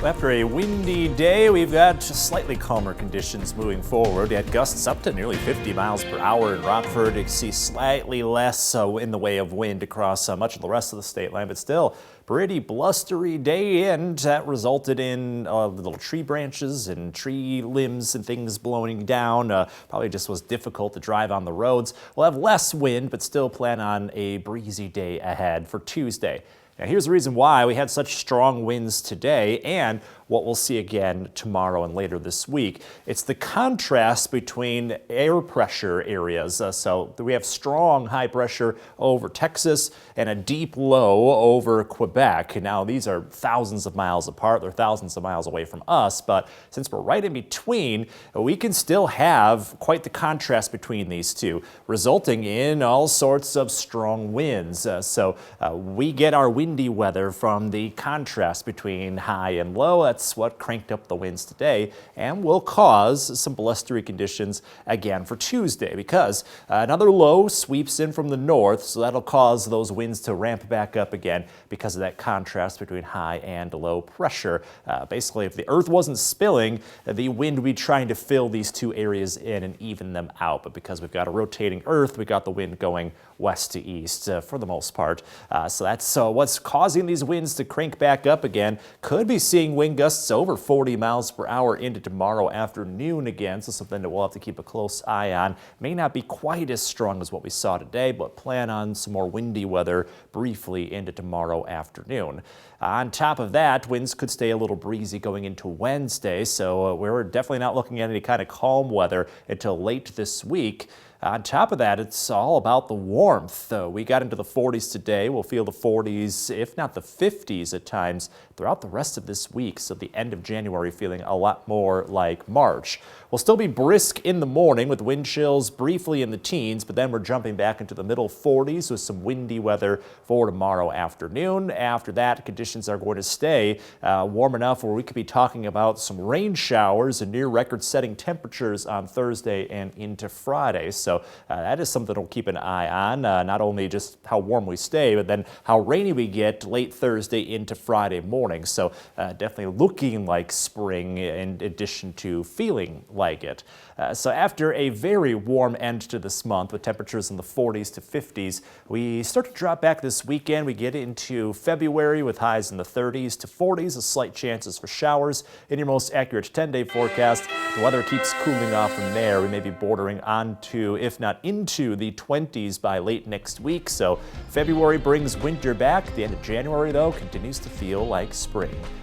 After a windy day, we've got slightly calmer conditions moving forward. We had gusts up to nearly 50 miles per hour in Rockford. You can see slightly less in the way of wind across much of the rest of the state line, but still pretty blustery day, and that resulted in little tree branches and tree limbs and things blowing down. Probably just was difficult to drive on the roads. We'll have less wind, but still plan on a breezy day ahead for Tuesday. Now, here's the reason why we had such strong winds today and what we'll see again tomorrow and later this week. It's the contrast between air pressure areas. So we have strong high pressure over Texas and a deep low over Quebec. Now, these are thousands of miles apart. They're thousands of miles away from us, but since we're right in between, we can still have quite the contrast between these two, resulting in all sorts of strong winds. We get our windy weather from the contrast between high and low. That's what cranked up the winds today and will cause some blustery conditions again for Tuesday, because another low sweeps in from the north, so that'll cause those winds to ramp back up again because of that contrast between high and low pressure. Basically, if the earth wasn't spilling, the wind would be trying to fill these two areas in and even them out, but because we've got a rotating earth, we got the wind going west to east for the most part. So that's what's causing these winds to crank back up again. Could be seeing wind gusts over 40 miles per hour into tomorrow afternoon again, so something that we'll have to keep a close eye on. May not be quite as strong as what we saw today, but plan on some more windy weather briefly into tomorrow afternoon. On top of that, winds could stay a little breezy going into Wednesday, so we're definitely not looking at any kind of calm weather until late this week. On top of that, it's all about the warmth. We got into the 40s today. We'll feel the 40s, if not the 50s at times, throughout the rest of this week. So the end of January feeling a lot more like March. We'll still be brisk in the morning with wind chills briefly in the teens, but then we're jumping back into the middle 40s with some windy weather for tomorrow afternoon. After that, conditions are going to stay warm enough where we could be talking about some rain showers and near record-setting temperatures on Thursday and into Friday. So that is something we'll keep an eye on, not only just how warm we stay, but then how rainy we get late Thursday into Friday morning. So definitely looking like spring in addition to feeling like it. So after a very warm end to this month with temperatures in the 40s to 50s, we start to drop back this weekend. We get into February with highs in the 30s to 40s, a slight chances for showers. In your most accurate 10-day forecast, the weather keeps cooling off from there. We may be bordering onto, if not into, the 20s by late next week. So February brings winter back. The end of January, though, continues to feel like spring.